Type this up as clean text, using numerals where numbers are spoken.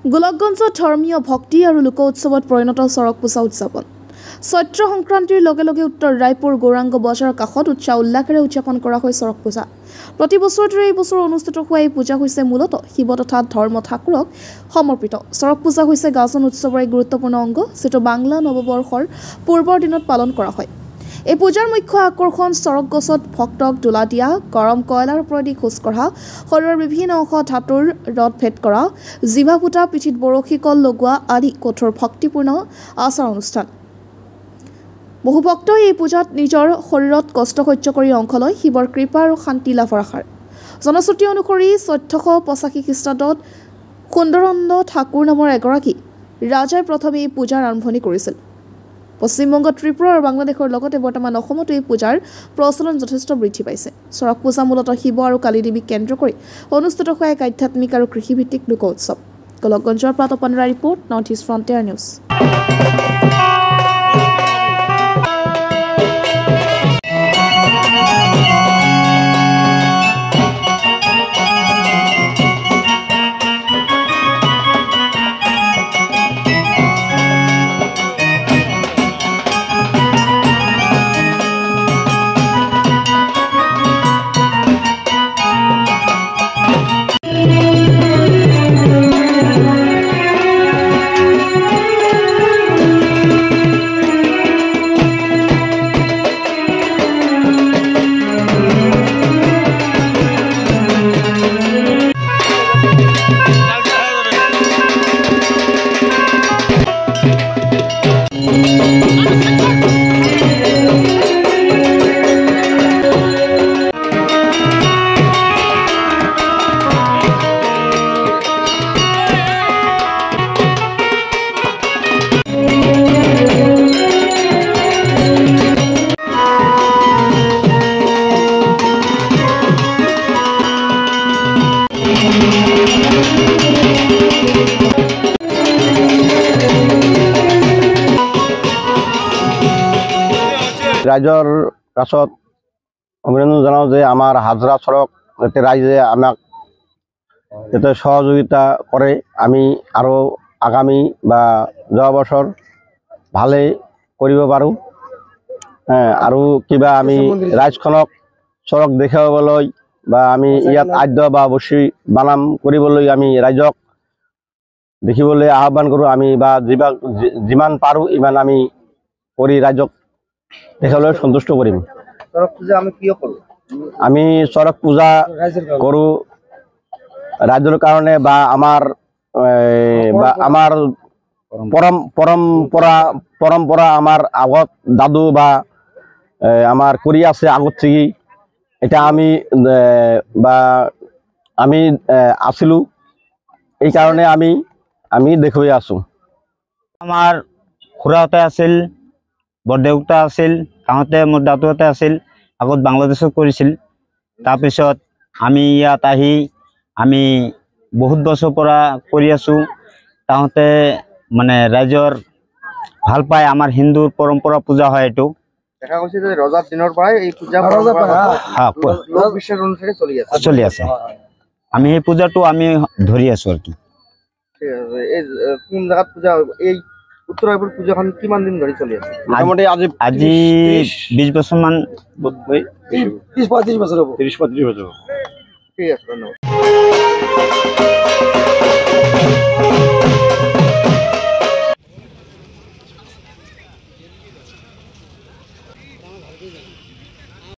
গোলকগঞ্জত ধৰ্মীয় ভক্তি আৰু লোক উৎসৱত পৰিণত চৰক পূজা উদযাপন। চৈত্ৰ সংক্ৰান্তিৰ লগে লগে উত্তৰ ৰায়পুৰ গৌৰাংগ বজাৰৰ কাষত উৎসাহ উল্লাসেৰে উদযাপন কৰা হয় চৰক পূজা। প্ৰতি বছৰৰ দৰে এই বছৰ অনুষ্ঠিত হোৱা এই পূজা হৈছে মূলতঃ শিৱ তথা ধৰ্ম ঠাকুৰক সমৰ্পিত। চৰক পূজা হৈছে গাজন উৎসৱৰ এক গুৰুত্বপূৰ্ণ অংগ, যিটো বাংলা নৱবৰ্ষৰ পূৰ্বৰ দিনত পালন কৰা হয়। এই পূজাৰ মুখ্য আকৰ্ষণ চৰক গছত ভক্তক দোলা দিয়া, গৰম কয়লাৰ ওপৰেদি খোজ কঢ়া, শৰীৰৰ বিভিন্ন অংশ ধাতুৰ ৰদ ভেদ কৰা, জিভা ফুটা, পিঠিত বৰশী কল লগোৱা আদি কঠোৰ ভক্তিপূৰ্ণ আচাৰ অনুষ্ঠান। বহু ভক্তই এই পূজাত নিজৰ শৰীৰত কষ্ট সহ্য কৰি অংশ লয় শিৱৰ কৃপা আৰু শান্তি লাভৰ আশাৰ। জনশ্ৰুতি অনুসৰি ১৪৮৫ খ্ৰীষ্টাব্দত সুন্দৰানন্দ ঠাকুৰ নামৰ এগৰাকী ৰাজাই প্ৰথমে এই পূজাৰ আৰম্ভণি কৰিছিল। পশ্চিমবংগ, ত্ৰিপুৰা আৰু বাংলাদেশৰ লগতে বৰ্তমান অসমতো এই পূজাৰ প্ৰচলন যথেষ্ট বৃদ্ধি পাইছে। চৰক পূজা মূলতঃ শিৱ আৰু কালী দেৱীক কেন্দ্ৰ কৰি অনুষ্ঠিত হোৱা এক আধ্যাত্মিক আৰু কৃষিভিত্তিক লোক উৎসৱ। গোলকগঞ্জৰ পৰা তপনৰা report, north east frontier news. ৰাইজৰ কাছত অভিনন্দন জনাওঁ যে আমাৰ হাজৰা চৰক যাতে ৰাইজে আমাক যাতে সহযোগিতা কৰে, আমি আৰু আগামী বা যোৱা বছৰ ভালেই কৰিব পাৰোঁ। আৰু কিবা আমি ৰাইজখনক চৰক দেখুৱাবলৈ বা আমি ইয়াত আদ্য বা বছৰি বানাম কৰিবলৈ আমি ৰাইজক দেখিবলৈ আহ্বান কৰোঁ। আমি বা যিমান পাৰোঁ ইমান আমি কৰি ৰাইজক দেখাবলৈ সন্তুষ্ট কৰিম। আমি চৰক পূজা কৰোঁ ৰাইজৰ কাৰণে বা আমাৰ পৰম্পৰা আমাৰ আগত দাদু বা আমাৰ কৰি আছে আগত থেকে, এটা আমি আছিলোঁ, এই কাৰণে আমি দেখুৱাই আছোঁ। আমাৰ খুৰাহঁতে আছিল, বৰদেউতা আছিল, গাঁৱতে মোৰ দাদুহঁতে আছিল, আগত বাংলাদেশত কৰিছিল। তাৰপিছত আমি ইয়াত আহি আমি বহুত বছৰৰ পৰা কৰি আছোঁ। তাহঁতে মানে ৰাইজৰ ভাল পায়, আমাৰ হিন্দুৰ পৰম্পৰা পূজা হয় এইটো। দেখা গৈছে যে ৰজাৰ দিনৰ পৰাই এই পূজা চলি আছে। আমি সেই পূজাটো আমি ধৰি আছোঁ আৰু কি। কোন জেগাত পূজা, এই উত্তৰ ৰায়পুৰ পূজাখন কিমান দিন ধৰি চলি আছে? আজি 20 বছৰমান, 30-35 বছৰ হ'ব। 30-35 বছৰ। ঠিক আছে, ধন্যবাদ।